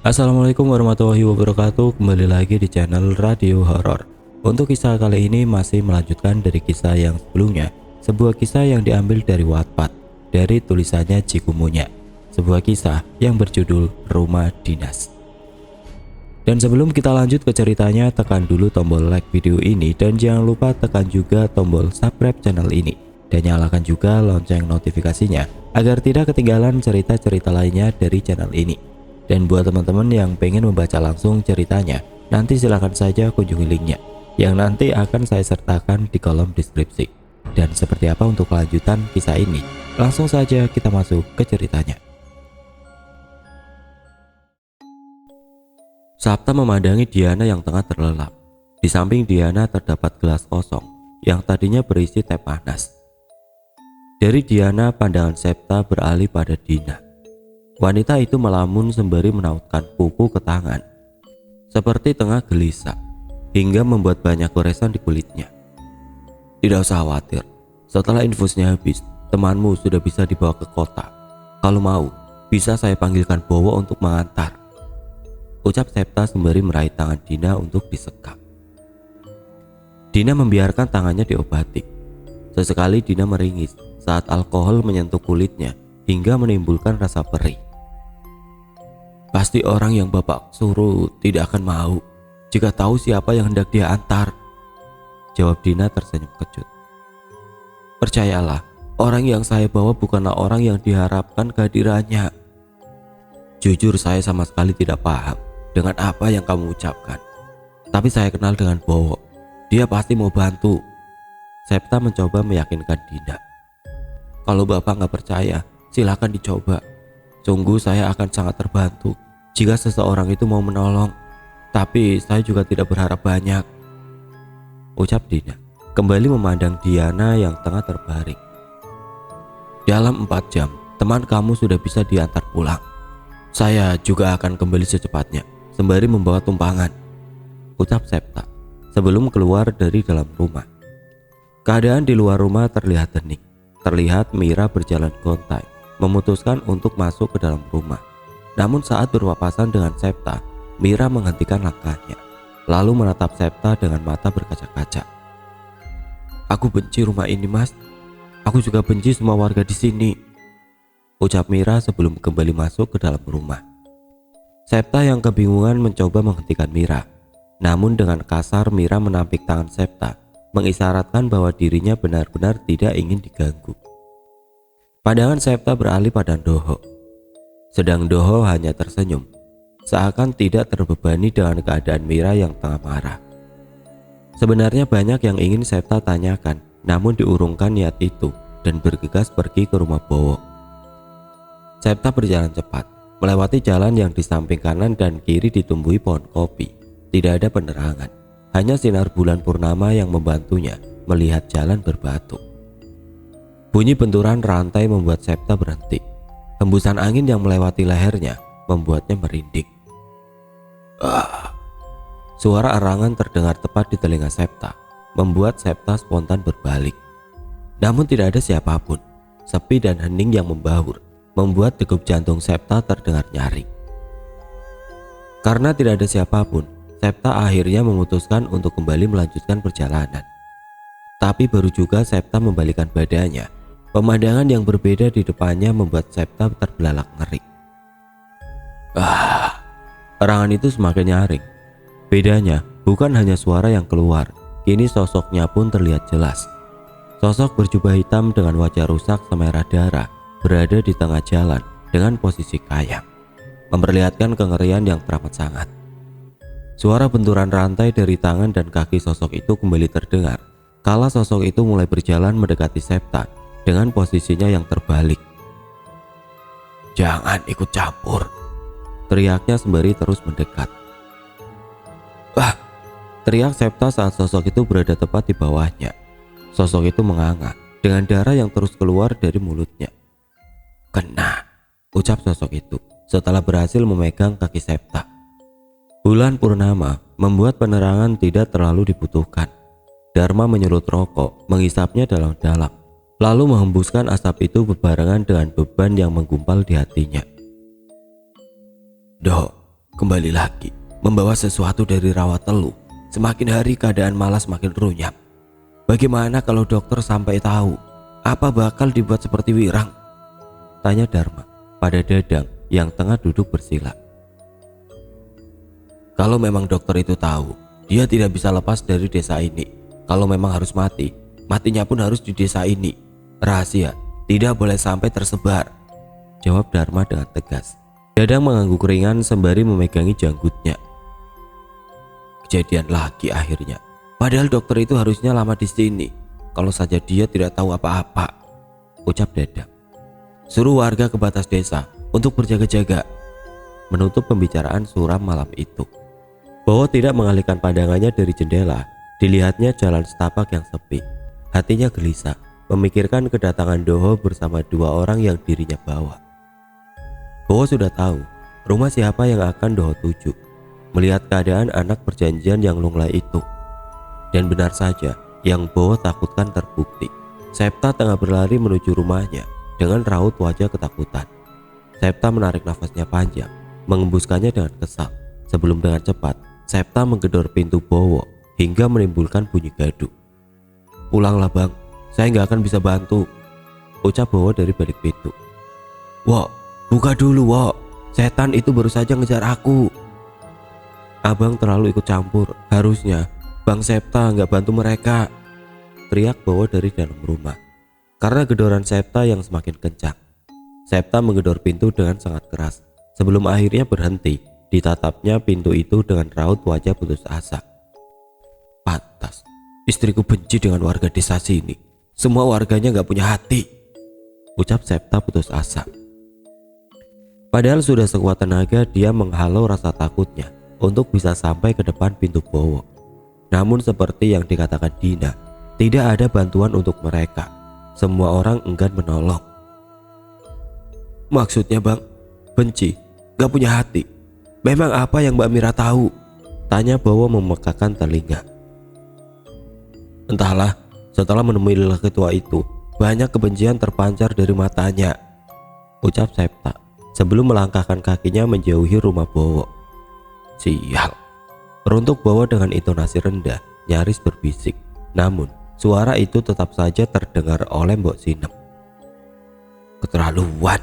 Assalamualaikum warahmatullahi wabarakatuh. Kembali lagi di channel Radio Horor. Untuk kisah kali ini masih melanjutkan dari kisah yang sebelumnya. Sebuah kisah yang diambil dari Wattpad, dari tulisannya Cikumunya. Sebuah kisah yang berjudul Rumah Dinas. Dan sebelum kita lanjut ke ceritanya, tekan dulu tombol like video ini dan jangan lupa tekan juga tombol subscribe channel ini dan nyalakan juga lonceng notifikasinya agar tidak ketinggalan cerita-cerita lainnya dari channel ini. Dan buat teman-teman yang pengen membaca langsung ceritanya, nanti silahkan saja kunjungi linknya yang nanti akan saya sertakan di kolom deskripsi. Dan seperti apa untuk kelanjutan kisah ini? Langsung saja kita masuk ke ceritanya. Sabta memandangi Diana yang tengah terlelap. Di samping Diana terdapat gelas kosong yang tadinya berisi teh panas. Dari Diana, pandangan Septa beralih pada Dina. Wanita itu melamun sembari menautkan kuku ke tangan, seperti tengah gelisah, hingga membuat banyak goresan di kulitnya. Tidak usah khawatir, setelah infusnya habis, temanmu sudah bisa dibawa ke kota. Kalau mau, bisa saya panggilkan Bowo untuk mengantar. Ucap Septa sembari meraih tangan Dina untuk disekap. Dina membiarkan tangannya diobati. Sesekali Dina meringis saat alkohol menyentuh kulitnya hingga menimbulkan rasa perih. Pasti orang yang Bapak suruh tidak akan mau jika tahu siapa yang hendak dia antar, jawab Dina tersenyum kecut. Percayalah, orang yang saya bawa bukanlah orang yang diharapkan kehadirannya. Jujur saya sama sekali tidak paham dengan apa yang kamu ucapkan. Tapi saya kenal dengan Bowo. Dia pasti mau bantu. Septa mencoba meyakinkan Dina. Kalau Bapak nggak percaya, silakan dicoba. Sungguh saya akan sangat terbantu jika seseorang itu mau menolong. Tapi saya juga tidak berharap banyak, ucap Dina, kembali memandang Diana yang tengah terbaring. Dalam 4 jam, teman kamu sudah bisa diantar pulang. Saya juga akan kembali secepatnya, sembari membawa tumpangan, ucap Septa sebelum keluar dari dalam rumah. Keadaan di luar rumah terlihat hening. Terlihat Mira berjalan gontai, memutuskan untuk masuk ke dalam rumah. Namun saat berpapasan dengan Septa, Mira menghentikan langkahnya, lalu menatap Septa dengan mata berkaca-kaca. Aku benci rumah ini, Mas. Aku juga benci semua warga di sini, ucap Mira sebelum kembali masuk ke dalam rumah. Septa yang kebingungan mencoba menghentikan Mira. Namun dengan kasar Mira menampik tangan Septa, mengisyaratkan bahwa dirinya benar-benar tidak ingin diganggu. Pandangan Septa beralih pada Doho. Sedang Doho hanya tersenyum, seakan tidak terbebani dengan keadaan Mira yang tengah marah. Sebenarnya banyak yang ingin Septa tanyakan, namun diurungkan niat itu dan bergegas pergi ke rumah Bowo. Septa berjalan cepat, melewati jalan yang di samping kanan dan kiri ditumbuhi pohon kopi. Tidak ada penerangan. Hanya sinar bulan purnama yang membantunya melihat jalan berbatu. Bunyi benturan rantai membuat Septa berhenti. Hembusan angin yang melewati lehernya membuatnya merinding. Suara erangan terdengar tepat di telinga Septa, membuat Septa spontan berbalik. Namun tidak ada siapapun. Sepi dan hening yang membaur membuat degup jantung Septa terdengar nyaring. Karena tidak ada siapapun, Septa akhirnya memutuskan untuk kembali melanjutkan perjalanan. Tapi baru juga Septa membalikkan badannya, pemandangan yang berbeda di depannya membuat Septa terbelalak ngeri. Erangan itu semakin nyaring. Bedanya bukan hanya suara yang keluar, kini sosoknya pun terlihat jelas. Sosok berjubah hitam dengan wajah rusak semerah darah berada di tengah jalan dengan posisi kayang, memperlihatkan kengerian yang teramat sangat. Suara benturan rantai dari tangan dan kaki sosok itu kembali terdengar kala sosok itu mulai berjalan mendekati Septa dengan posisinya yang terbalik. Jangan ikut campur, teriaknya sembari terus mendekat. Teriak Septa saat sosok itu berada tepat di bawahnya. Sosok itu menganga dengan darah yang terus keluar dari mulutnya. Kena, ucap sosok itu setelah berhasil memegang kaki Septa. Bulan purnama membuat penerangan tidak terlalu dibutuhkan. Dharma menyulut rokok, menghisapnya dalam-dalam, lalu menghembuskan asap itu berbarengan dengan beban yang menggumpal di hatinya. Dok, kembali lagi membawa sesuatu dari rawa telu. Semakin hari keadaan malas makin runyam. Bagaimana kalau dokter sampai tahu? Apa bakal dibuat seperti Wirang? Tanya Dharma pada Dadang yang tengah duduk bersila. Kalau memang dokter itu tahu, dia tidak bisa lepas dari desa ini. Kalau memang harus mati, matinya pun harus di desa ini. Rahasia tidak boleh sampai tersebar, jawab Dharma dengan tegas. Dadang mengangguk ringan sembari memegangi janggutnya. Kejadian lagi akhirnya. Padahal dokter itu harusnya lama di sini. Kalau saja dia tidak tahu apa-apa, ucap Dadang. Suruh warga ke batas desa untuk berjaga-jaga. Menutup pembicaraan suram malam itu, Bowo tidak mengalihkan pandangannya dari jendela. Dilihatnya jalan setapak yang sepi. Hatinya gelisah memikirkan kedatangan Doho bersama dua orang yang dirinya bawa. Bowo sudah tahu rumah siapa yang akan Doho tuju. Melihat keadaan anak perjanjian yang lunglai itu, dan benar saja yang Bowo takutkan terbukti. Septa tengah berlari menuju rumahnya dengan raut wajah ketakutan. Septa menarik nafasnya panjang, mengembuskannya dengan kesal. Sebelum dengan cepat Septa menggedor pintu Bowo hingga menimbulkan bunyi gaduh. Pulanglah bang, saya nggak akan bisa bantu, ucap Bowo dari balik pintu. Wok, buka dulu Wok, setan itu baru saja ngejar aku. Abang terlalu ikut campur, harusnya Bang Septa nggak bantu mereka, teriak Bowo dari dalam rumah. Karena gedoran Septa yang semakin kencang, Septa menggedor pintu dengan sangat keras. Sebelum akhirnya berhenti, ditatapnya pintu itu dengan raut wajah putus asa. Pantas istriku benci dengan warga desa sini. Semua warganya gak punya hati, ucap Septa putus asa. Padahal sudah sekuat tenaga dia menghalau rasa takutnya untuk bisa sampai ke depan pintu Bowo. Namun seperti yang dikatakan Dina, tidak ada bantuan untuk mereka. Semua orang enggan menolong. Maksudnya bang, benci, gak punya hati. Memang apa yang Mbak Mira tahu? Tanya Bowo memekakan telinga. Entahlah, setelah menemui lelaki tua itu, banyak kebencian terpancar dari matanya, ucap Septa sebelum melangkahkan kakinya menjauhi rumah Bowo. Sial, runtuk Bowo dengan intonasi rendah, nyaris berbisik. Namun suara itu tetap saja terdengar oleh Mbok Sinem. Keterlaluan.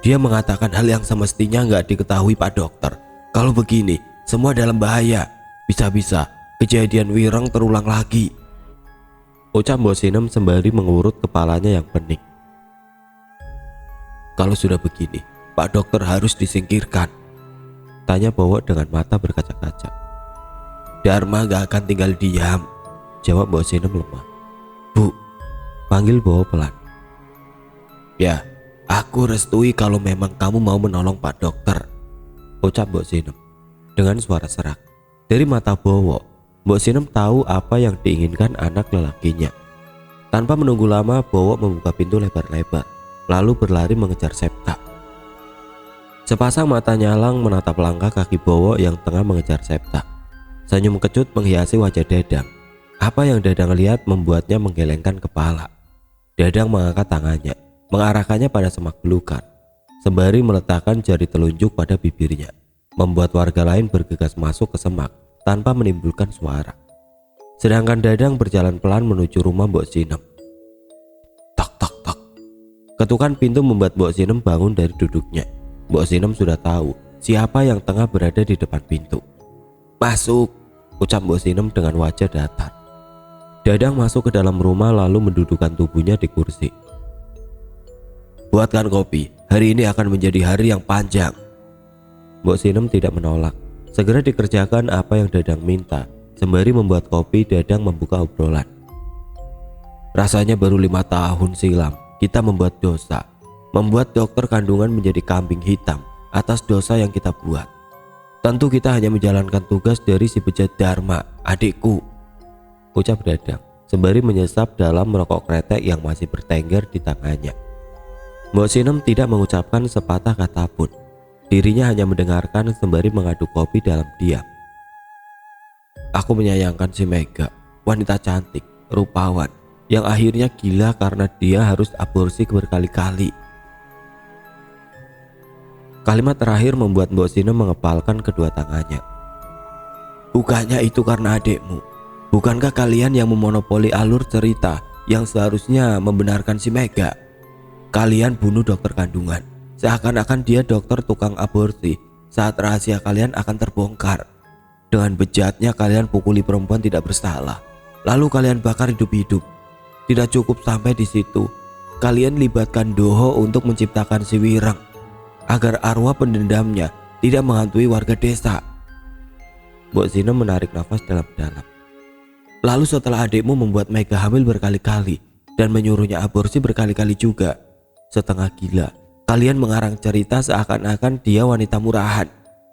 Dia mengatakan hal yang semestinya nggak diketahui Pak Dokter. Kalau begini, semua dalam bahaya. Bisa-bisa kejadian Wirang terulang lagi, ucap Mbok Sinem sembari mengurut kepalanya yang pening. Kalau sudah begini, Pak Dokter harus disingkirkan, tanya Bowo dengan mata berkaca-kaca. Dharma gak akan tinggal diam, jawab Mbok Sinem lemah. Bu, panggil Bowo pelan. Ya, aku restui kalau memang kamu mau menolong Pak Dokter, ucap Mbok Sinem dengan suara serak. Dari mata Bowo, Mbok Sinem tahu apa yang diinginkan anak lelakinya. Tanpa menunggu lama, Bowo membuka pintu lebar-lebar, lalu berlari mengejar Septa. Sepasang mata nyalang menatap langkah kaki Bowo yang tengah mengejar Septa. Senyum kecut menghiasi wajah Dadang. Apa yang Dadang lihat membuatnya menggelengkan kepala. Dadang mengangkat tangannya, mengarahkannya pada semak belukar, sembari meletakkan jari telunjuk pada bibirnya, membuat warga lain bergegas masuk ke semak tanpa menimbulkan suara. Sedangkan Dadang berjalan pelan menuju rumah Mbok Sinem. Tok tok tok. Ketukan pintu membuat Mbok Sinem bangun dari duduknya. Mbok Sinem sudah tahu siapa yang tengah berada di depan pintu. Masuk, ucap Mbok Sinem dengan wajah datar. Dadang masuk ke dalam rumah lalu mendudukkan tubuhnya di kursi. Buatkan kopi, hari ini akan menjadi hari yang panjang. Mbok Sinem tidak menolak. Segera dikerjakan apa yang Dadang minta. Sembari membuat kopi, Dadang membuka obrolan. Rasanya baru 5 tahun silam kita membuat dosa, membuat dokter kandungan menjadi kambing hitam atas dosa yang kita buat. Tentu kita hanya menjalankan tugas dari si bejat Dharma, adikku, ucap Dadang sembari menyesap dalam merokok kretek yang masih bertengger di tangannya. Mbok Sinem tidak mengucapkan sepatah kata pun. Dirinya hanya mendengarkan sembari mengaduk kopi dalam diam. Aku menyayangkan si Mega, wanita cantik, rupawan, yang akhirnya gila karena dia harus aborsi berkali-kali. Kalimat terakhir membuat Mbok Sinem mengepalkan kedua tangannya. Bukannya itu karena adikmu. Bukankah kalian yang memonopoli alur cerita yang seharusnya membenarkan si Mega? Kalian bunuh dokter kandungan, seakan-akan dia dokter tukang aborsi saat rahasia kalian akan terbongkar. Dengan bejatnya kalian pukuli perempuan tidak bersalah, lalu kalian bakar hidup-hidup. Tidak cukup sampai di situ, kalian libatkan Doho untuk menciptakan si Wireng agar arwah pendendamnya tidak menghantui warga desa. Mbok Sinem menarik nafas dalam-dalam. Lalu setelah adikmu membuat Mega hamil berkali-kali dan menyuruhnya aborsi berkali-kali juga, setengah gila, kalian mengarang cerita seakan-akan dia wanita murahan,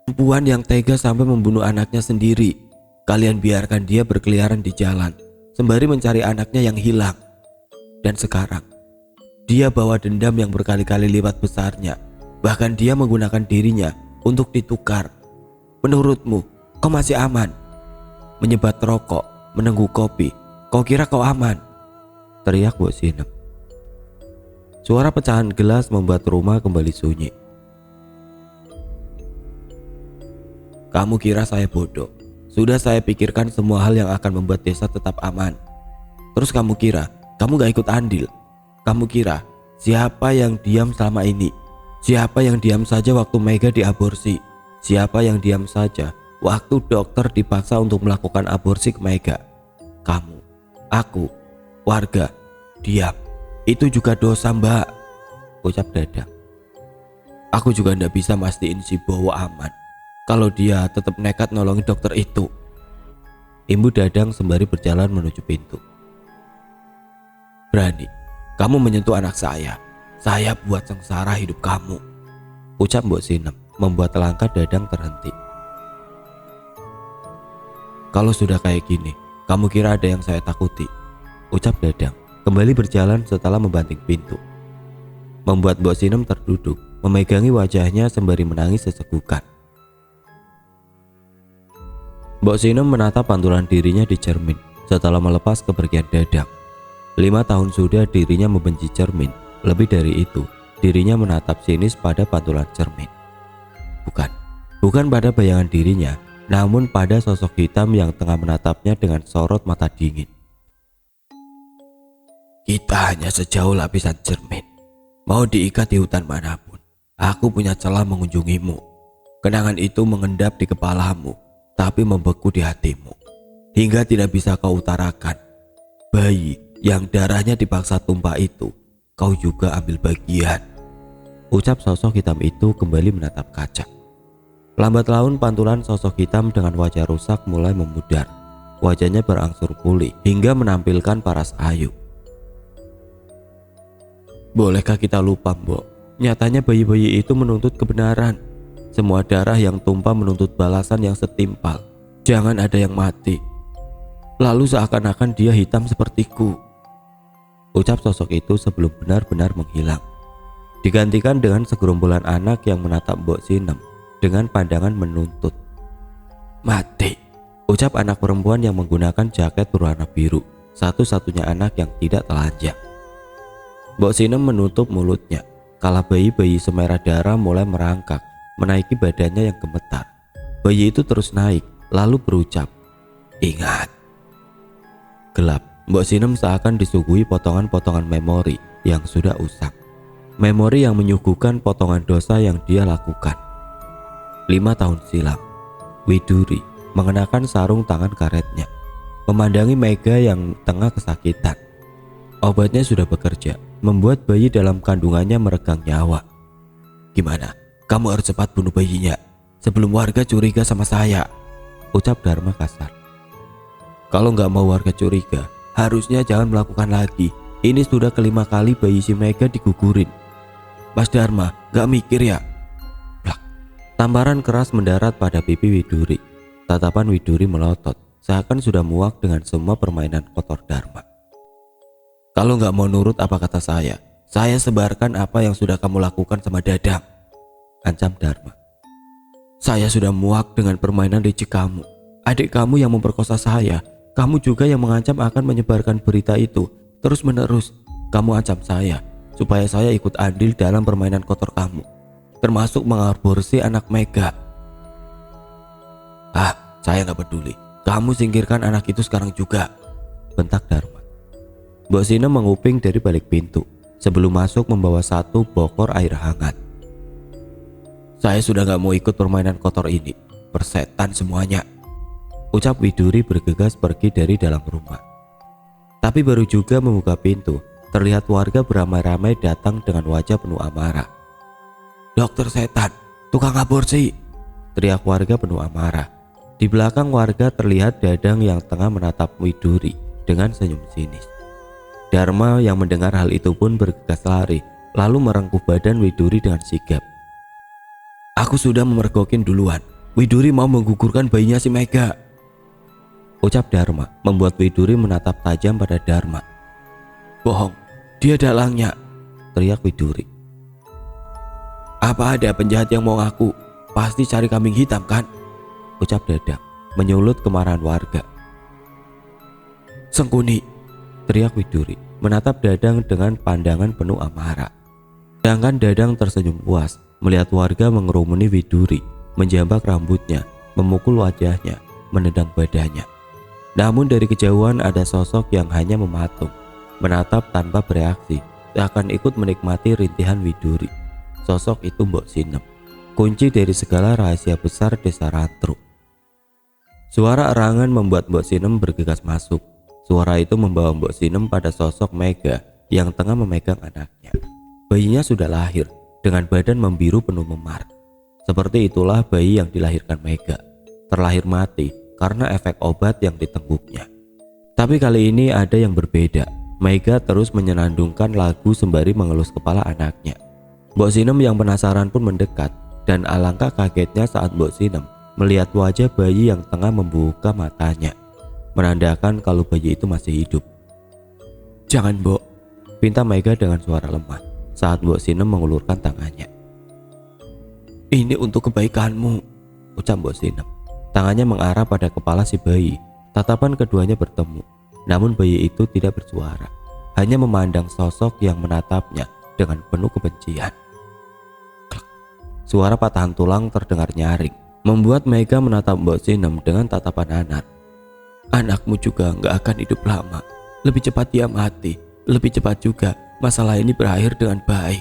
perempuan yang tega sampai membunuh anaknya sendiri. Kalian biarkan dia berkeliaran di jalan sembari mencari anaknya yang hilang. Dan sekarang, dia bawa dendam yang berkali-kali lipat besarnya. Bahkan dia menggunakan dirinya untuk ditukar. Menurutmu, kau masih aman? Menyebat rokok, menengguk kopi, kau kira kau aman? Teriak Mbok Sinem. Suara pecahan gelas membuat rumah kembali sunyi. Kamu kira saya bodoh? Sudah saya pikirkan semua hal yang akan membuat desa tetap aman. Terus kamu kira kamu gak ikut andil? Kamu kira siapa yang diam selama ini? Siapa yang diam saja waktu Mega diaborsi? Siapa yang diam saja waktu dokter dipaksa untuk melakukan aborsi ke Mega? Kamu, aku, warga, diam. Itu juga dosa, Mbak, ucap Dadang. Aku juga ndak bisa mastiin si Bowo aman kalau dia tetap nekat nolongin dokter itu. Imbu Dadang sembari berjalan menuju pintu. Berani kamu menyentuh anak saya buat sengsara hidup kamu, ucap Mbok Sinem membuat langkah Dadang terhenti. Kalau sudah kayak gini, kamu kira ada yang saya takuti, ucap Dadang kembali berjalan setelah membanting pintu. Membuat Mbok Sinem terduduk, memegangi wajahnya sembari menangis sesegukan. Mbok Sinem menatap pantulan dirinya di cermin setelah melepas kepergian Dadang. 5 tahun sudah dirinya membenci cermin. Lebih dari itu, dirinya menatap sinis pada pantulan cermin. Bukan pada bayangan dirinya, namun pada sosok hitam yang tengah menatapnya dengan sorot mata dingin. Kita hanya sejauh lapisan cermin. Mau diikat di hutan manapun, aku punya celah mengunjungimu. Kenangan itu mengendap di kepalamu, tapi membeku di hatimu, hingga tidak bisa kau utarakan. Bayi yang darahnya dipaksa tumpah itu, kau juga ambil bagian, ucap sosok hitam itu kembali menatap kaca. Lambat laun pantulan sosok hitam dengan wajah rusak mulai memudar. Wajahnya berangsur pulih hingga menampilkan paras ayu. Bolehkah kita lupa, Mbok? Nyatanya bayi-bayi itu menuntut kebenaran. Semua darah yang tumpah menuntut balasan yang setimpal. Jangan ada yang mati lalu seakan-akan dia hitam sepertiku, ucap sosok itu sebelum benar-benar menghilang. Digantikan dengan segerombolan anak yang menatap Mbok Sinem dengan pandangan menuntut. Mati, ucap anak perempuan yang menggunakan jaket berwarna biru, satu-satunya anak yang tidak telanjang. Mbok Sinem menutup mulutnya kala bayi-bayi semerah darah mulai merangkak menaiki badannya yang gemetar. Bayi itu terus naik lalu berucap, ingat. Gelap, Mbok Sinem seakan disuguhi potongan-potongan memori yang sudah usang. Memori yang menyuguhkan potongan dosa yang dia lakukan. 5 tahun silam, Widuri mengenakan sarung tangan karetnya, memandangi Mega yang tengah kesakitan. Obatnya sudah bekerja, membuat bayi dalam kandungannya meregang nyawa. Gimana? Kamu harus cepat bunuh bayinya sebelum warga curiga sama saya, ucap Dharma kasar. Kalau nggak mau warga curiga, harusnya jangan melakukan lagi. Ini sudah kelima kali bayi si Mega digugurin. Mas Dharma, nggak mikir ya? Plak. Tamparan keras mendarat pada pipi Widuri. Tatapan Widuri melotot, seakan sudah muak dengan semua permainan kotor Dharma. Kalau nggak mau nurut apa kata saya sebarkan apa yang sudah kamu lakukan sama Dadang, ancam Dharma. Saya sudah muak dengan permainan licik kamu. Adik kamu yang memperkosa saya. Kamu juga yang mengancam akan menyebarkan berita itu terus menerus. Kamu ancam saya supaya saya ikut andil dalam permainan kotor kamu. termasuk mengaborsi anak Mega. Ah, saya nggak peduli. Kamu singkirkan anak itu sekarang juga, bentak Dharma. Mbok Sinem menguping dari balik pintu sebelum masuk membawa satu bokor air hangat. Saya sudah gak mau ikut permainan kotor ini. Persetan semuanya, ucap Widuri bergegas pergi dari dalam rumah. Tapi baru juga membuka pintu, terlihat warga beramai-ramai datang dengan wajah penuh amarah. Dokter setan, tukang aborsi, teriak warga penuh amarah. Di belakang warga terlihat Dadang yang tengah menatap Widuri dengan senyum sinis. Dharma yang mendengar hal itu pun bergegas lari, lalu merengkuh badan Widuri dengan sigap. Aku sudah memergokin duluan. Widuri mau menggugurkan bayinya si Mega, ucap Dharma, membuat Widuri menatap tajam pada Dharma. Bohong, dia dalangnya, teriak Widuri. Apa ada penjahat yang mau ngaku? Pasti cari kambing hitam kan? Ucap Dadang, menyulut kemarahan warga. Sengkuni, teriak Widuri, menatap Dadang dengan pandangan penuh amarah. Sedangkan Dadang tersenyum puas melihat warga mengerumuni Widuri, menjambak rambutnya, memukul wajahnya, menendang badannya. Namun dari kejauhan ada sosok yang hanya mematung, menatap tanpa bereaksi, seakan ikut menikmati rintihan Widuri. Sosok itu Mbok Sinem, kunci dari segala rahasia besar desa Rantruk. Suara erangan membuat Mbok Sinem bergegas masuk. Suara itu membawa Mbok Sinem pada sosok Mega yang tengah memegang anaknya. Bayinya sudah lahir dengan badan membiru penuh memar. Seperti itulah bayi yang dilahirkan Mega, terlahir mati karena efek obat yang ditengguknya. Tapi kali ini ada yang berbeda. Mega terus menyenandungkan lagu sembari mengelus kepala anaknya. Mbok Sinem yang penasaran pun mendekat, dan alangkah kagetnya saat Mbok Sinem melihat wajah bayi yang tengah membuka matanya, menandakan kalau bayi itu masih hidup. Jangan, Mbok, pinta Mega dengan suara lemah saat Mbok Sinem mengulurkan tangannya. Ini untuk kebaikanmu, ucap Mbok Sinem. Tangannya mengarah pada kepala si bayi. Tatapan keduanya bertemu, namun bayi itu tidak bersuara, hanya memandang sosok yang menatapnya dengan penuh kebencian. Klek. Suara patahan tulang terdengar nyaring, membuat Mega menatap Mbok Sinem dengan tatapan anak. Anakmu juga gak akan hidup lama. Lebih cepat dia mati, lebih cepat juga masalah ini berakhir dengan baik.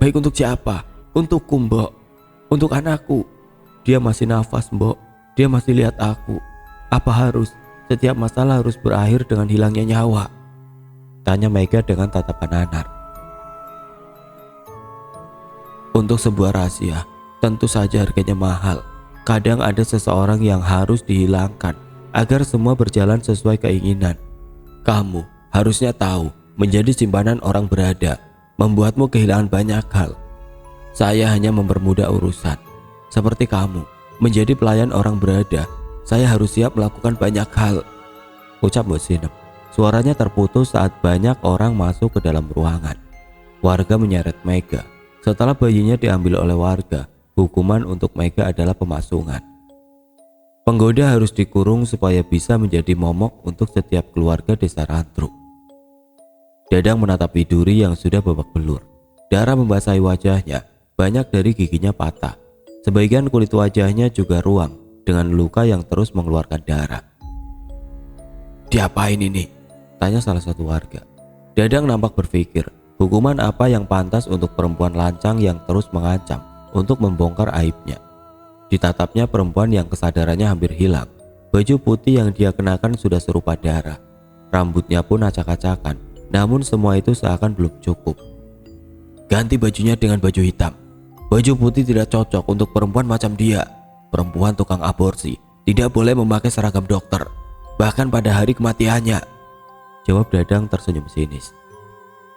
Baik untuk siapa? Untukku, Mbok. Untuk anakku. Dia masih nafas, Mbok. Dia masih lihat aku. Apa harus setiap masalah harus berakhir dengan hilangnya nyawa? Tanya Mega dengan tatapan nanar. Untuk sebuah rahasia, tentu saja harganya mahal. Kadang ada seseorang yang harus dihilangkan agar semua berjalan sesuai keinginan. Kamu harusnya tahu, menjadi simpanan orang berada membuatmu kehilangan banyak hal. Saya hanya mempermudah urusan. Seperti kamu, menjadi pelayan orang berada, saya harus siap melakukan banyak hal, ucap Mbok Sinem. Suaranya terputus saat banyak orang masuk ke dalam ruangan. Warga menyeret Mega. Setelah bayinya diambil oleh warga, hukuman untuk Mega adalah pemasungan. Penggoda harus dikurung supaya bisa menjadi momok untuk setiap keluarga desa Rantruk. Dadang menatap Widuri yang sudah babak belur. Darah membasahi wajahnya, banyak dari giginya patah. Sebagian kulit wajahnya juga ruam dengan luka yang terus mengeluarkan darah. Diapain ini? Tanya salah satu warga. Dadang nampak berpikir, hukuman apa yang pantas untuk perempuan lancang yang terus mengancam untuk membongkar aibnya. Ditatapnya perempuan yang kesadarannya hampir hilang. Baju putih yang dia kenakan sudah serupa darah. Rambutnya pun acak-acakan. Namun semua itu seakan belum cukup. Ganti bajunya dengan baju hitam. Baju putih tidak cocok untuk perempuan macam dia. Perempuan tukang aborsi tidak boleh memakai seragam dokter, bahkan pada hari kematiannya, jawab Dadang tersenyum sinis.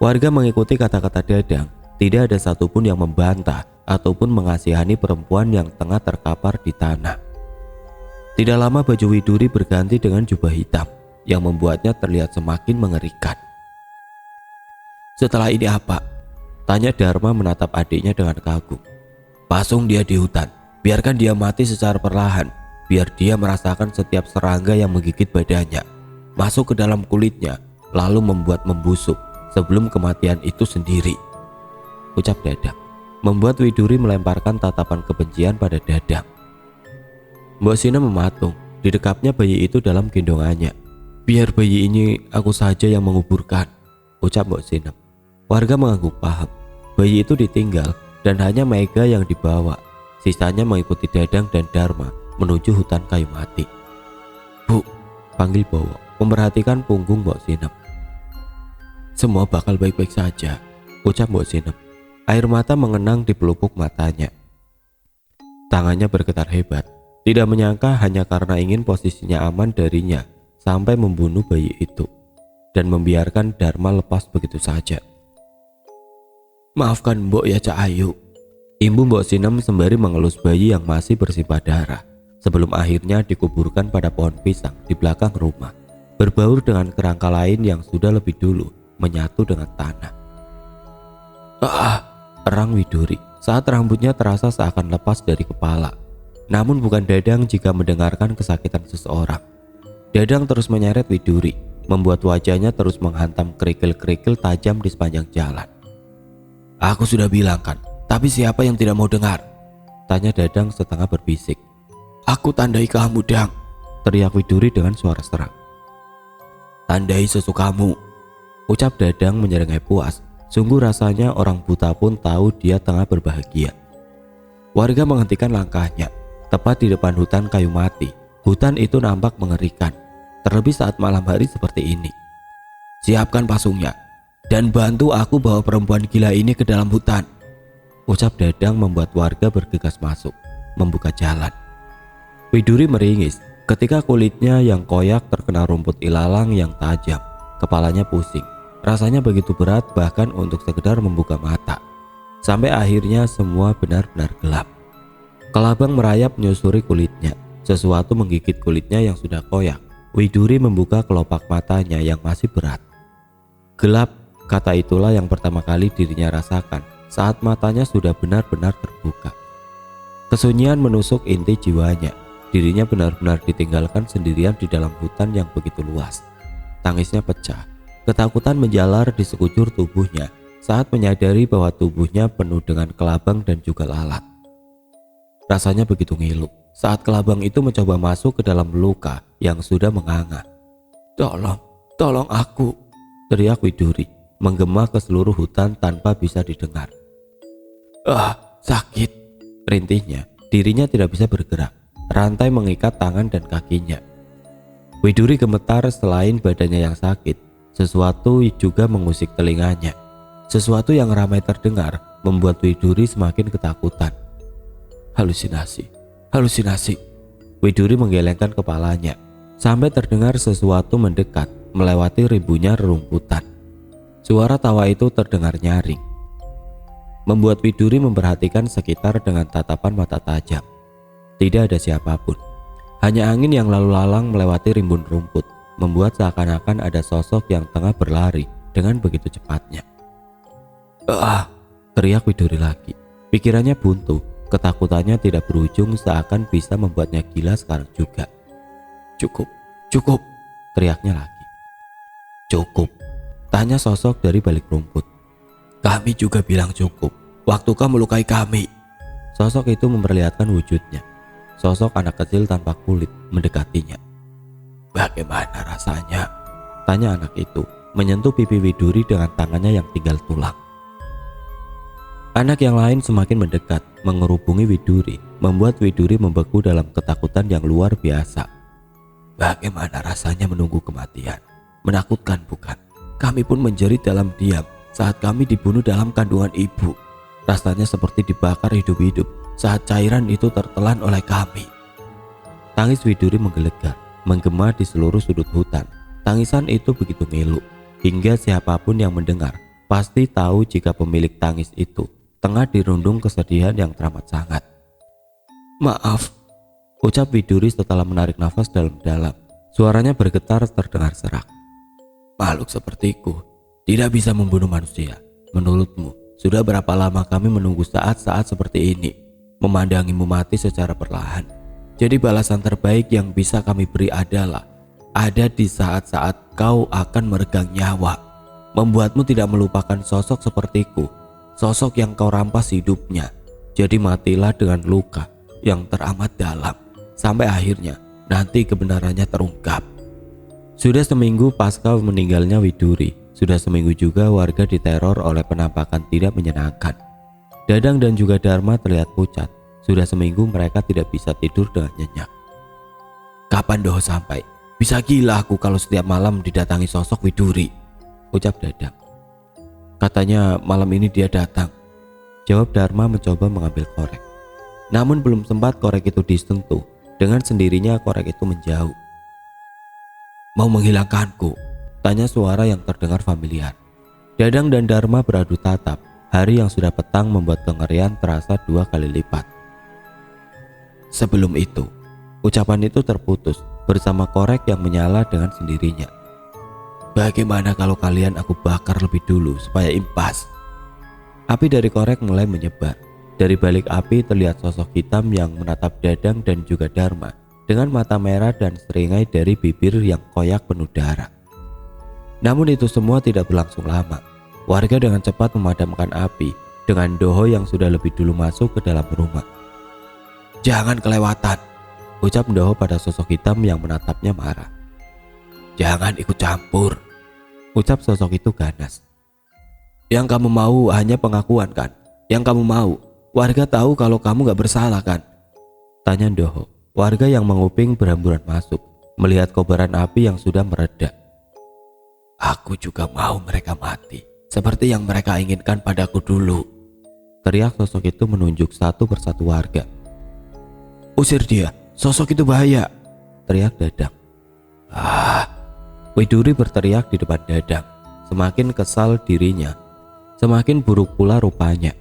Warga mengikuti kata-kata Dadang. Tidak ada satupun yang membantah ataupun mengasihani perempuan yang tengah terkapar di tanah. Tidak lama baju Widuri berganti dengan jubah hitam yang membuatnya terlihat semakin mengerikan. Setelah ini apa? Tanya Dharma menatap adiknya dengan kagum. Pasung dia di hutan, biarkan dia mati secara perlahan, biar dia merasakan setiap serangga yang menggigit badannya, masuk ke dalam kulitnya, lalu membuat membusuk sebelum kematian itu sendiri. ucap Dadang, membuat Widuri melemparkan tatapan kebencian pada Dadang. Mbok Sinem mematung, didekapnya bayi itu dalam gendongannya. Biar bayi ini aku saja yang menguburkan, ucap Mbok Sinem. Warga mengangguk paham. Bayi itu ditinggal dan hanya Mega yang dibawa. Sisanya mengikuti Dadang dan Dharma menuju hutan kayu mati. Bu, panggil Bowo, memperhatikan punggung Mbok Sinem. Semua bakal baik-baik saja, ucap Mbok Sinem. Air mata mengenang di pelupuk matanya. Tangannya bergetar hebat. Tidak menyangka hanya karena ingin posisinya aman darinya sampai membunuh bayi itu dan membiarkan Dharma lepas begitu saja. Maafkan Mbok ya Cak Ayu, imbu Mbok Sinem sembari mengelus bayi yang masih bersimpah darah sebelum akhirnya dikuburkan pada pohon pisang di belakang rumah, berbaur dengan kerangka lain yang sudah lebih dulu menyatu dengan tanah. Erang Widuri saat rambutnya terasa seakan lepas dari kepala. Namun bukan Dadang jika mendengarkan kesakitan seseorang. Dadang terus menyeret Widuri, membuat wajahnya terus menghantam kerikil-kerikil tajam di sepanjang jalan. Aku sudah bilang kan, tapi siapa yang tidak mau dengar? Tanya Dadang setengah berbisik. Aku tandai kamu, Dang, teriak Widuri dengan suara serak. Tandai sesukamu, ucap Dadang menyerengai puas. Sungguh rasanya orang buta pun tahu dia tengah berbahagia. Warga menghentikan langkahnya. Tepat di depan hutan kayu mati. Hutan itu nampak mengerikan, terlebih saat malam hari seperti ini. Siapkan pasungnya dan bantu aku bawa perempuan gila ini ke dalam hutan, ucap Dadang membuat warga bergegas masuk, membuka jalan. Widuri meringis ketika kulitnya yang koyak terkena rumput ilalang yang tajam. Kepalanya pusing, rasanya begitu berat bahkan untuk sekedar membuka mata. Sampai akhirnya semua benar-benar gelap. Kelabang merayap menyusuri kulitnya, sesuatu menggigit kulitnya yang sudah koyak. Widuri membuka kelopak matanya yang masih berat. Gelap, kata itulah yang pertama kali dirinya rasakan saat matanya sudah benar-benar terbuka. Kesunyian menusuk inti jiwanya. Dirinya benar-benar ditinggalkan sendirian di dalam hutan yang begitu luas. Tangisnya pecah. Ketakutan menjalar di sekujur tubuhnya saat menyadari bahwa tubuhnya penuh dengan kelabang dan juga lalat. Rasanya begitu ngilu saat kelabang itu mencoba masuk ke dalam luka yang sudah menganga. Tolong aku, teriak Widuri, menggema ke seluruh hutan tanpa bisa didengar. Sakit, rintihnya. Dirinya tidak bisa bergerak. Rantai mengikat tangan dan kakinya. Widuri gemetar. Selain badannya yang sakit, sesuatu juga mengusik telinganya. Sesuatu yang ramai terdengar membuat Widuri semakin ketakutan. Halusinasi. Widuri menggelengkan kepalanya sampai terdengar sesuatu mendekat melewati ribunya rerumputan. Suara tawa itu terdengar nyaring, membuat Widuri memperhatikan sekitar dengan tatapan mata tajam. Tidak ada siapapun, hanya angin yang lalu lalang melewati rimbun rumput, membuat seakan-akan ada sosok yang tengah berlari dengan begitu cepatnya. Teriak Widuri lagi. Pikirannya buntu, ketakutannya tidak berujung seakan bisa membuatnya gila sekarang juga. Cukup, teriaknya lagi. Cukup, tanya sosok dari balik rumput. Kami juga bilang cukup, waktu kamu melukai kami. Sosok itu memperlihatkan wujudnya. Sosok anak kecil tanpa kulit mendekatinya. Bagaimana rasanya? Tanya anak itu, menyentuh pipi Widuri dengan tangannya yang tinggal tulang. Anak yang lain semakin mendekat, mengerubungi Widuri, membuat Widuri membeku dalam ketakutan yang luar biasa. Bagaimana rasanya menunggu kematian? Menakutkan bukan? Kami pun menjerit dalam diam saat kami dibunuh dalam kandungan ibu. Rasanya seperti dibakar hidup-hidup saat cairan itu tertelan oleh kami. Tangis Widuri menggelegar, menggema di seluruh sudut hutan. Tangisan itu begitu ngilu, hingga siapapun yang mendengar pasti tahu jika pemilik tangis itu tengah dirundung kesedihan yang teramat sangat. Maaf, ucap Widuri setelah menarik nafas dalam-dalam. Suaranya bergetar terdengar serak. Makhluk sepertiku tidak bisa membunuh manusia. Menurutmu, sudah berapa lama kami menunggu saat-saat seperti ini, memandangimu mati secara perlahan. Jadi balasan terbaik yang bisa kami beri adalah ada di saat-saat kau akan meregang nyawa, membuatmu tidak melupakan sosok sepertiku, sosok yang kau rampas hidupnya. Jadi matilah dengan luka yang teramat dalam, sampai akhirnya nanti kebenarannya terungkap. Sudah seminggu pasca meninggalnya Widuri, sudah seminggu juga warga diteror oleh penampakan tidak menyenangkan. Dadang dan juga Dharma terlihat pucat. Sudah seminggu mereka tidak bisa tidur dengan nyenyak. Kapan Doho sampai? Bisa gila aku kalau setiap malam didatangi sosok Widuri, ucap Dadang. Katanya malam ini dia datang, jawab Dharma mencoba mengambil korek. Namun belum sempat korek itu disentuh, dengan sendirinya korek itu menjauh. Mau menghilangkanku? Tanya suara yang terdengar familiar. Dadang dan Dharma beradu tatap. Hari yang sudah petang membuat kengerian terasa 2 kali lipat. Sebelum itu, ucapan itu terputus bersama korek yang menyala dengan sendirinya. Bagaimana kalau kalian aku bakar lebih dulu supaya impas? Api dari korek mulai menyebar. Dari balik api terlihat sosok hitam yang menatap Dadang dan juga Dharma dengan mata merah dan seringai dari bibir yang koyak penuh darah. Namun itu semua tidak berlangsung lama. Warga dengan cepat memadamkan api dengan Doho yang sudah lebih dulu masuk ke dalam rumah. Jangan kelewatan, ucap Doho pada sosok hitam yang menatapnya marah. Jangan ikut campur, ucap sosok itu ganas. Yang kamu mau hanya pengakuan kan? Yang kamu mau, warga tahu kalau kamu gak bersalah kan? Tanya Doho. Warga yang menguping berhamburan masuk, melihat kobaran api yang sudah mereda. Aku juga mau mereka mati, seperti yang mereka inginkan padaku dulu, teriak sosok itu menunjuk satu persatu warga. Usir dia, sosok itu bahaya, teriak Dadang. Widuri berteriak di depan Dadang. Semakin kesal dirinya, semakin buruk pula rupanya.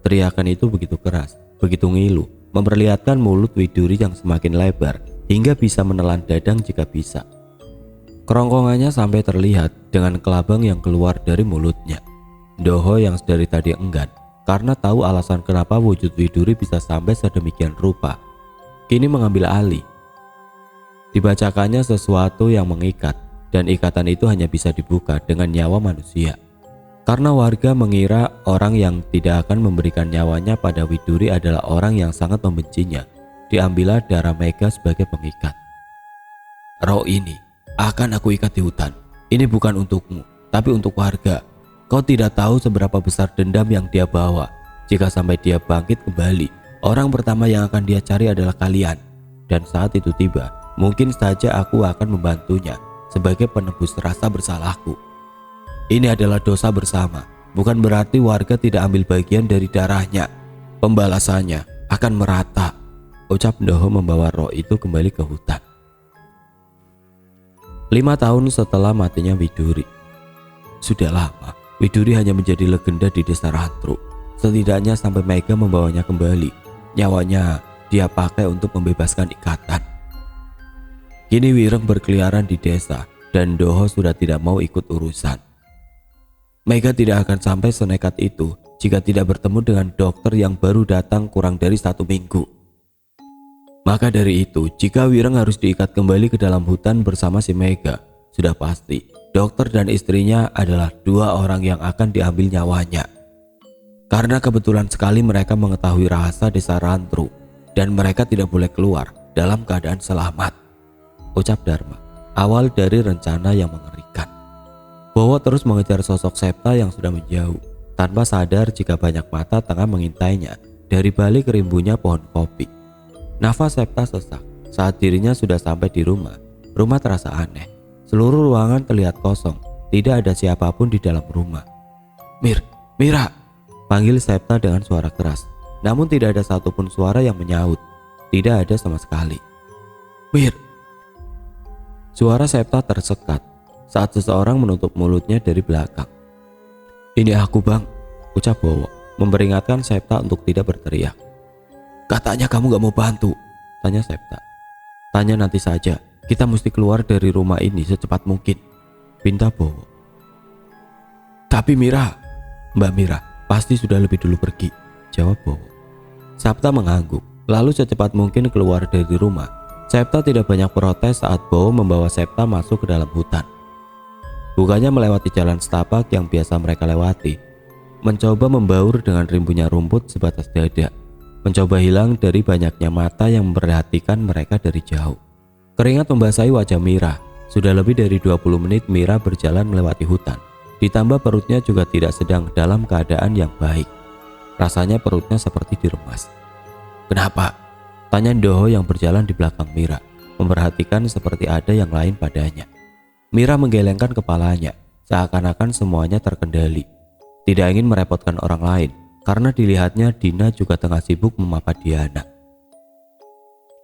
Teriakan itu begitu keras, begitu ngilu, memperlihatkan mulut Widuri yang semakin lebar hingga bisa menelan Dadang jika bisa. Kerongkongannya sampai terlihat dengan kelabang yang keluar dari mulutnya. Doho yang dari tadi enggan karena tahu alasan kenapa wujud Widuri bisa sampai sedemikian rupa, kini mengambil alih. Dibacakannya sesuatu yang mengikat, dan ikatan itu hanya bisa dibuka dengan nyawa manusia. Karena warga mengira orang yang tidak akan memberikan nyawanya pada Widuri adalah orang yang sangat membencinya, diambillah darah Mega sebagai pengikat. Roh ini akan aku ikat di hutan. Ini bukan untukmu, tapi untuk warga. Kau tidak tahu seberapa besar dendam yang dia bawa. Jika sampai dia bangkit kembali, orang pertama yang akan dia cari adalah kalian. Dan saat itu tiba, mungkin saja aku akan membantunya sebagai penebus rasa bersalahku. Ini adalah dosa bersama, bukan berarti warga tidak ambil bagian dari darahnya. Pembalasannya akan merata, ucap Doho membawa roh itu kembali ke hutan. 5 tahun setelah matinya Widuri. Sudah lama, Widuri hanya menjadi legenda di desa Rantru. Setidaknya sampai Mega membawanya kembali. Nyawanya dia pakai untuk membebaskan ikatan. Kini Wireng berkeliaran di desa dan Doho sudah tidak mau ikut urusan. Mega tidak akan sampai senekat itu jika tidak bertemu dengan dokter yang baru datang kurang dari 1 minggu. Maka dari itu, jika Wireng harus diikat kembali ke dalam hutan bersama si Mega, sudah pasti dokter dan istrinya adalah 2 orang yang akan diambil nyawanya. Karena kebetulan sekali mereka mengetahui rahasia desa Rantru dan mereka tidak boleh keluar dalam keadaan selamat, ucap Dharma. Awal dari rencana yang mengerikan. Bowo terus mengejar sosok Septa yang sudah menjauh, tanpa sadar jika banyak mata tengah mengintainya dari balik rimbunya pohon kopi. Nafas Septa sesak saat dirinya sudah sampai di rumah. Rumah terasa aneh. Seluruh ruangan terlihat kosong. Tidak ada siapapun di dalam rumah. Mira, panggil Septa dengan suara keras. Namun tidak ada satupun suara yang menyaut. Tidak ada sama sekali. Mir. Suara Septa tersekat saat seseorang menutup mulutnya dari belakang. Ini aku bang, ucap Bowo, memperingatkan Septa untuk tidak berteriak. Katanya kamu gak mau bantu, tanya Septa. Tanya nanti saja, kita mesti keluar dari rumah ini secepat mungkin, pinta Bowo. Tapi Mbak Mira pasti sudah lebih dulu pergi, jawab Bowo. Septa mengangguk, lalu secepat mungkin keluar dari rumah. Septa tidak banyak protes saat Bowo membawa Septa masuk ke dalam hutan. Bukannya melewati jalan setapak yang biasa mereka lewati. mencoba membaur dengan rimbunya rumput sebatas dada, mencoba hilang dari banyaknya mata yang memperhatikan mereka dari jauh. Keringat membasahi wajah Mira. Sudah lebih dari 20 menit Mira berjalan melewati hutan. Ditambah perutnya juga tidak sedang dalam keadaan yang baik. Rasanya perutnya seperti diremas. "Kenapa?" tanya Ndoho yang berjalan di belakang Mira, memperhatikan seperti ada yang lain padanya. Mira menggelengkan kepalanya, seakan-akan semuanya terkendali. Tidak ingin merepotkan orang lain, karena dilihatnya Dina juga tengah sibuk memapa Diana.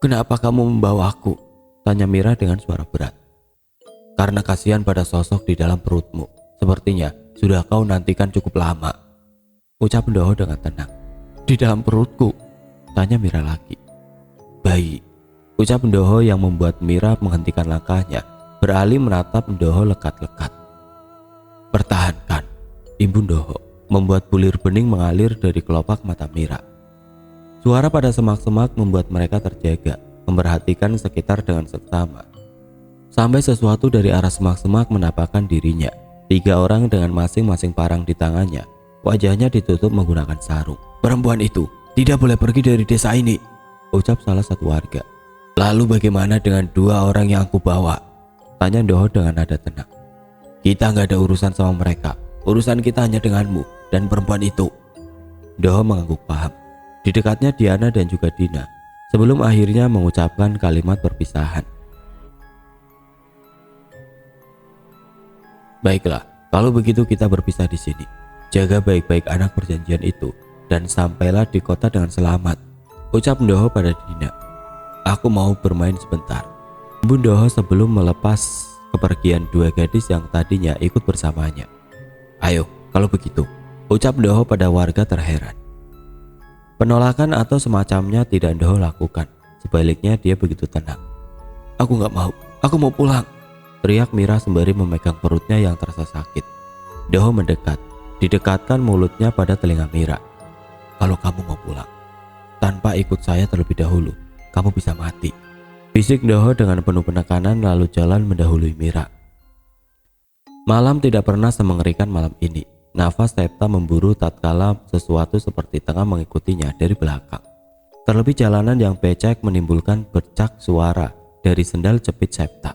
"Kenapa kamu membawaku?" tanya Mira dengan suara berat. "Karena kasihan pada sosok di dalam perutmu. Sepertinya sudah kau nantikan cukup lama," ucap Ndoho dengan tenang. "Di dalam perutku?" tanya Mira lagi. "Bayi," ucap Ndoho yang membuat Mira menghentikan langkahnya, beralih menatap Ndoho lekat-lekat. "Pertahankan," imbu Ndoho, membuat bulir bening mengalir dari kelopak mata Mira. Suara pada semak-semak membuat mereka terjaga, memperhatikan sekitar dengan seksama. Sampai sesuatu dari arah semak-semak menampakkan dirinya. 3 orang dengan masing-masing parang di tangannya, wajahnya ditutup menggunakan sarung. "Perempuan itu tidak boleh pergi dari desa ini," ucap salah satu warga. "Lalu bagaimana dengan 2 orang yang aku bawa?" tanya Ndoho dengan nada tenang. "Kita nggak ada urusan sama mereka. Urusan kita hanya denganmu dan perempuan itu." Ndoho mengangguk paham. Di dekatnya Diana dan juga Dina, sebelum akhirnya mengucapkan kalimat perpisahan. "Baiklah, kalau begitu kita berpisah di sini. Jaga baik-baik anak perjanjian itu dan sampailah di kota dengan selamat," ucap Ndoho pada Dina. "Aku mau bermain sebentar." Ibu Ndoho sebelum melepas kepergian 2 gadis yang tadinya ikut bersamanya. "Ayo, kalau begitu," ucap Ndoho pada warga terheran. Penolakan atau semacamnya tidak Ndoho lakukan. Sebaliknya dia begitu tenang. "Aku gak mau, aku mau pulang," teriak Mira sembari memegang perutnya yang terasa sakit. Ndoho mendekat, didekatkan mulutnya pada telinga Mira. "Kalau kamu mau pulang tanpa ikut saya terlebih dahulu, kamu bisa mati," bisik Ndoho dengan penuh penekanan lalu jalan mendahului Mira. Malam tidak pernah semengerikan malam ini. Nafas Septa memburu tatkala sesuatu seperti tengah mengikutinya dari belakang. Terlebih jalanan yang becek menimbulkan bercak suara dari sendal jepit Septa.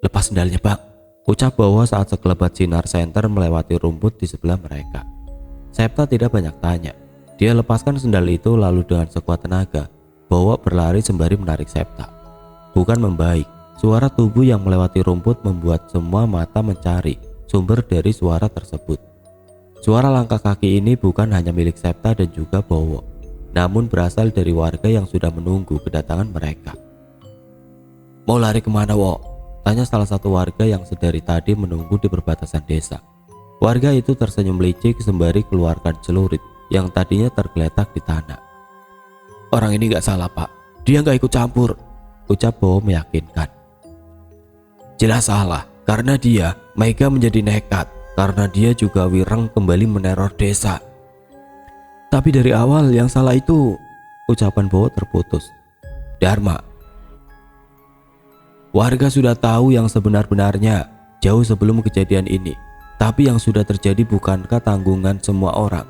"Lepas sendalnya, Bang," ucap Bowo saat sekelebat sinar senter melewati rumput di sebelah mereka. Septa tidak banyak tanya. Dia lepaskan sendal itu lalu dengan sekuat tenaga, Bowo berlari sembari menarik Septa. Bukan membaik, suara tubuh yang melewati rumput membuat semua mata mencari sumber dari suara tersebut. Suara langkah kaki ini bukan hanya milik Septa dan juga Bowo, namun berasal dari warga yang sudah menunggu kedatangan mereka. "Mau lari kemana, Wo?" tanya salah satu warga yang sedari tadi menunggu di perbatasan desa. Warga itu tersenyum licik sembari keluarkan celurit yang tadinya tergeletak di tanah. "Orang ini gak salah, Pak. Dia gak ikut campur," ucap Bowo meyakinkan. "Jelas salah, karena dia, Mega menjadi nekat. Karena dia juga Wireng kembali meneror desa." "Tapi dari awal yang salah itu," ucapan Bowo terputus. "Dharma, warga sudah tahu yang sebenar-benarnya jauh sebelum kejadian ini. Tapi yang sudah terjadi bukankah tanggungan semua orang?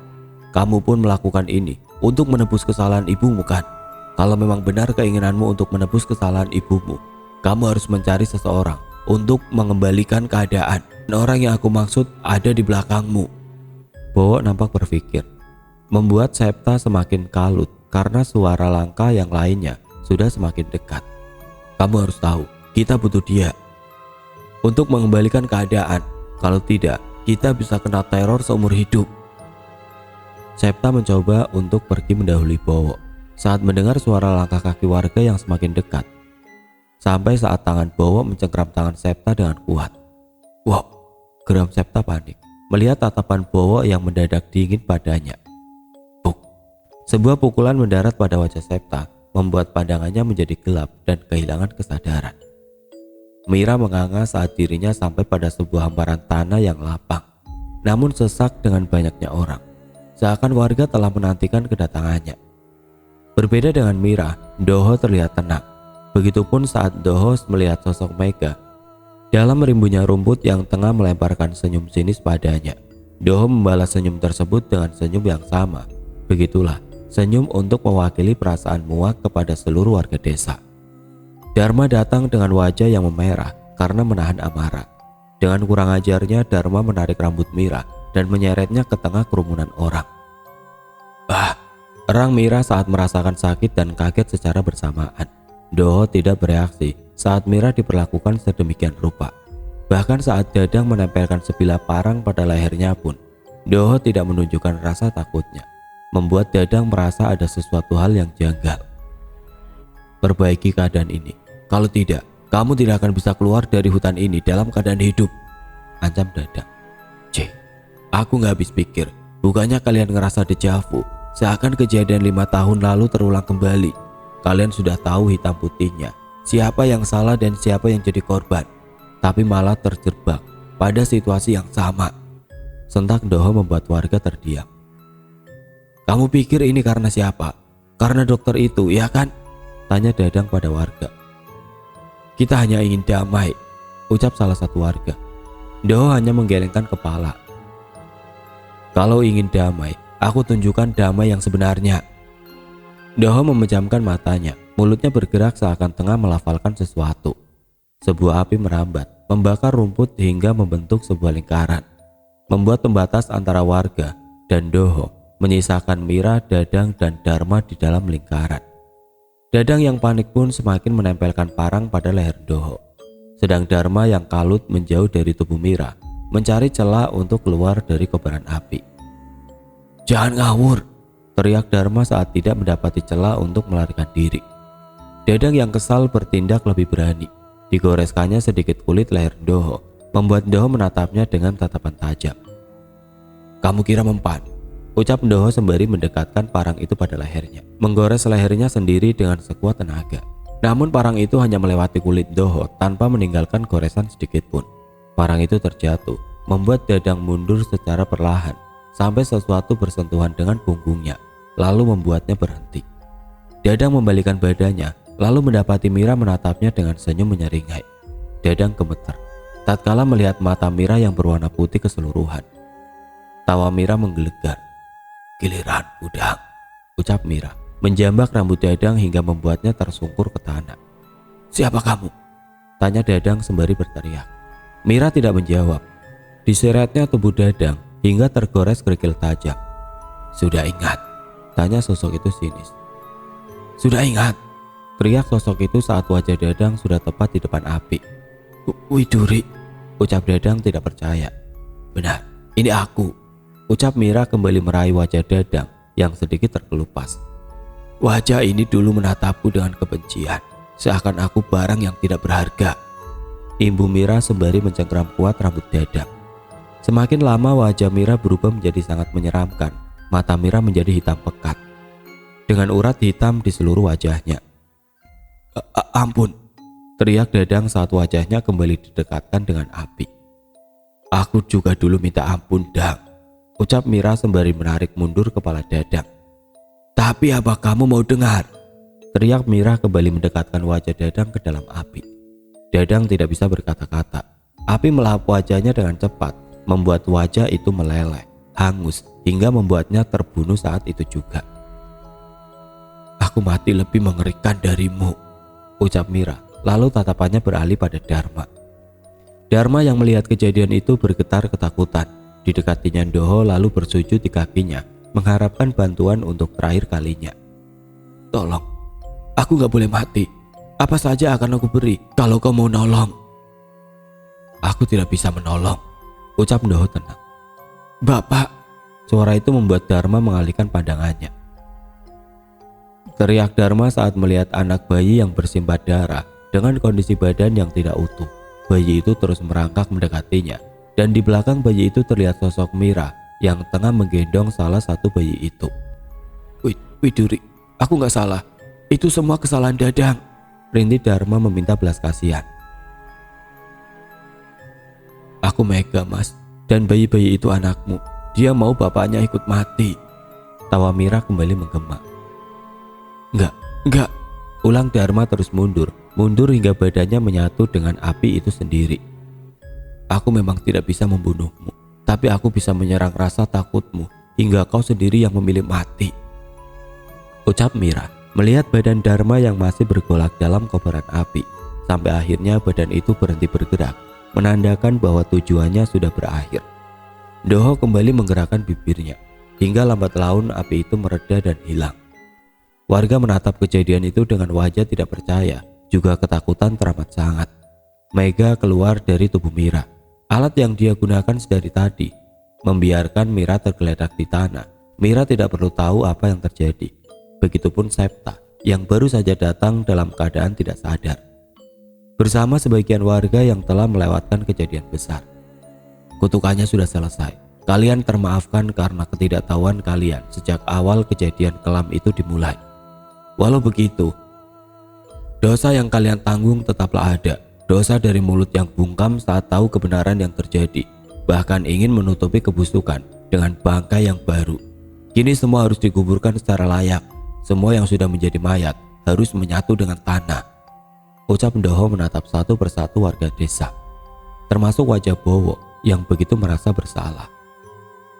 Kamu pun melakukan ini untuk menebus kesalahan ibumu kan? Kalau memang benar keinginanmu untuk menebus kesalahan ibumu, kamu harus mencari seseorang untuk mengembalikan keadaan. Dan orang yang aku maksud ada di belakangmu." Bowo nampak berpikir, membuat Septa semakin kalut karena suara langkah yang lainnya sudah semakin dekat. "Kamu harus tahu, kita butuh dia untuk mengembalikan keadaan. Kalau tidak, kita bisa kena teror seumur hidup." Septa mencoba untuk pergi mendahului Bowo saat mendengar suara langkah kaki warga yang semakin dekat. Sampai saat tangan Bowo mencengkram tangan Septa dengan kuat. "Wow!" geram Septa panik melihat tatapan Bowo yang mendadak dingin padanya. Buk! Sebuah pukulan mendarat pada wajah Septa, membuat pandangannya menjadi gelap dan kehilangan kesadaran. Mira menganga saat dirinya sampai pada sebuah hamparan tanah yang lapang, namun sesak dengan banyaknya orang, seakan warga telah menantikan kedatangannya. Berbeda dengan Mira, Ndoho terlihat tenang. Begitupun saat Ndoho melihat sosok Mega dalam rimbunya rumput yang tengah melemparkan senyum sinis padanya. Doho membalas senyum tersebut dengan senyum yang sama. Begitulah senyum untuk mewakili perasaan muak kepada seluruh warga desa. Dharma datang dengan wajah yang memerah karena menahan amarah. Dengan kurang ajarnya, Dharma menarik rambut Mira dan menyeretnya ke tengah kerumunan orang. "Ah!" erang Mira saat merasakan sakit dan kaget secara bersamaan. Doho tidak bereaksi saat Mira diperlakukan sedemikian rupa. Bahkan saat Dadang menempelkan sebilah parang pada lehernya pun, Doho tidak menunjukkan rasa takutnya, membuat Dadang merasa ada sesuatu hal yang janggal. "Perbaiki keadaan ini. Kalau tidak, kamu tidak akan bisa keluar dari hutan ini dalam keadaan hidup," ancam Dadang. Aku gak habis pikir. Bukannya kalian ngerasa dejavu, seakan kejadian 5 tahun lalu terulang kembali. Kalian sudah tahu hitam putihnya, siapa yang salah dan siapa yang jadi korban, tapi malah terjebak pada situasi yang sama. Sentak Doho membuat warga terdiam. "Kamu pikir ini karena siapa? Karena dokter itu, ya kan?" tanya Dadang pada warga. "Kita hanya ingin damai," ucap salah satu warga. Doho hanya menggelengkan kepala. "Kalau ingin damai, aku tunjukkan damai yang sebenarnya." Doho memejamkan matanya, mulutnya bergerak seakan tengah melafalkan sesuatu. Sebuah api merambat, membakar rumput hingga membentuk sebuah lingkaran, membuat pembatas antara warga dan Doho, menyisakan Mira, Dadang, dan Dharma di dalam lingkaran. Dadang yang panik pun semakin menempelkan parang pada leher Doho, sedang Dharma yang kalut menjauh dari tubuh Mira, mencari celah untuk keluar dari kobaran api. "Jangan ngawur!" teriak Dharma saat tidak mendapati celah untuk melarikan diri. Dadang yang kesal bertindak lebih berani. Digoreskannya sedikit kulit leher Doho, membuat Doho menatapnya dengan tatapan tajam. "Kamu kira mempan?" ucap Doho sembari mendekatkan parang itu pada lehernya, menggores lehernya sendiri dengan sekuat tenaga. Namun parang itu hanya melewati kulit Doho tanpa meninggalkan goresan sedikit pun. Parang itu terjatuh, membuat Dadang mundur secara perlahan sampai sesuatu bersentuhan dengan punggungnya, lalu membuatnya berhenti. Dadang membalikan badannya, lalu mendapati Mira menatapnya dengan senyum menyeringai. Dadang gemeter tatkala melihat mata Mira yang berwarna putih keseluruhan. Tawa Mira menggelegar. "Giliran udang," ucap Mira, menjambak rambut Dadang hingga membuatnya tersungkur ke tanah. "Siapa kamu?" tanya Dadang sembari berteriak. Mira tidak menjawab. Diseretnya tubuh Dadang hingga tergores kerikil tajam. "Sudah ingat?" tanya sosok itu sinis. "Sudah ingat," teriak sosok itu saat wajah Dadang sudah tepat di depan api. "Widuri," ucap Dadang tidak percaya. "Benar, ini aku," ucap Mira kembali meraih wajah Dadang yang sedikit terkelupas. "Wajah ini dulu menatapku dengan kebencian, seakan aku barang yang tidak berharga," imbu Mira sembari mencengkram kuat rambut Dadang. Semakin lama wajah Mira berubah menjadi sangat menyeramkan. Mata Mira menjadi hitam pekat, dengan urat hitam di seluruh wajahnya. Ampun," teriak Dadang saat wajahnya kembali didekatkan dengan api. "Aku juga dulu minta ampun, Dang," ucap Mira sembari menarik mundur kepala Dadang. "Tapi apa kamu mau dengar?" teriak Mira kembali mendekatkan wajah Dadang ke dalam api. Dadang tidak bisa berkata-kata. Api melahap wajahnya dengan cepat, membuat wajah itu meleleh, hangus, hingga membuatnya terbunuh saat itu juga. "Aku mati lebih mengerikan darimu," ucap Mira, lalu tatapannya beralih pada Dharma. Dharma yang melihat kejadian itu bergetar ketakutan. Didekatinya Doho lalu bersujud di kakinya, mengharapkan bantuan untuk terakhir kalinya. "Tolong, aku gak boleh mati. Apa saja akan aku beri kalau kau mau nolong." "Aku tidak bisa menolong," ucap Doho tenang. "Bapak," suara itu membuat Dharma mengalihkan pandangannya. Teriak Dharma saat melihat anak bayi yang bersimbah darah dengan kondisi badan yang tidak utuh. Bayi itu terus merangkak mendekatinya, dan di belakang bayi itu terlihat sosok Mira yang tengah menggendong salah satu bayi itu. Widuri, aku gak salah. Itu semua kesalahan Dadang," rintih Dharma meminta belas kasihan. "Aku Mega, Mas, dan bayi-bayi itu anakmu. Dia mau bapaknya ikut mati." Tawa Mira kembali menggema. Enggak, ulang Dharma terus mundur hingga badannya menyatu dengan api itu sendiri. "Aku memang tidak bisa membunuhmu, tapi aku bisa menyerang rasa takutmu hingga kau sendiri yang memilih mati. Ucap Mira melihat badan Dharma yang masih bergolak dalam kobaran api, sampai akhirnya badan itu berhenti bergerak, menandakan bahwa tujuannya sudah berakhir. Doho kembali menggerakkan bibirnya, hingga lambat laun api itu mereda dan hilang. Warga menatap kejadian itu dengan wajah tidak percaya, juga ketakutan teramat sangat. Mega keluar dari tubuh Mira. Alat yang dia gunakan sedari tadi membiarkan Mira tergeletak di tanah. Mira tidak perlu tahu apa yang terjadi. Begitupun Septa yang baru saja datang dalam keadaan tidak sadar, bersama sebagian warga yang telah melewatkan kejadian besar. Kutukannya sudah selesai. Kalian termaafkan karena ketidaktahuan kalian sejak awal kejadian kelam itu dimulai. Walau begitu, dosa yang kalian tanggung tetaplah ada. Dosa dari mulut yang bungkam saat tahu kebenaran yang terjadi, bahkan ingin menutupi kebusukan dengan bangkai yang baru. Kini semua harus dikuburkan secara layak. Semua yang sudah menjadi mayat harus menyatu dengan tanah. Ucap Ndoho menatap satu persatu warga desa, termasuk wajah Bowo yang begitu merasa bersalah.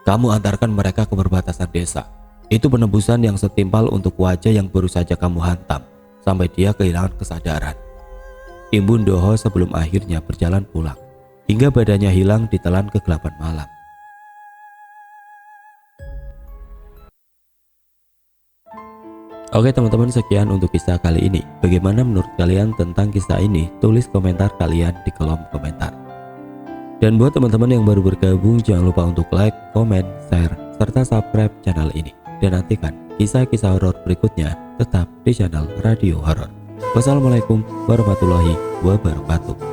Kamu antarkan mereka ke perbatasan desa. Itu penebusan yang setimpal untuk wajah yang baru saja kamu hantam sampai dia kehilangan kesadaran. Imbun Ndoho sebelum akhirnya berjalan pulang, hingga badannya hilang ditelan kegelapan malam. Oke teman-teman, sekian untuk kisah kali ini. Bagaimana menurut kalian tentang kisah ini? Tulis komentar kalian di kolom komentar. Dan buat teman-teman yang baru bergabung, jangan lupa untuk like, komen, share, serta subscribe channel ini. Dan nantikan kisah-kisah horor berikutnya tetap di channel Radio Horor. Wassalamualaikum warahmatullahi wabarakatuh.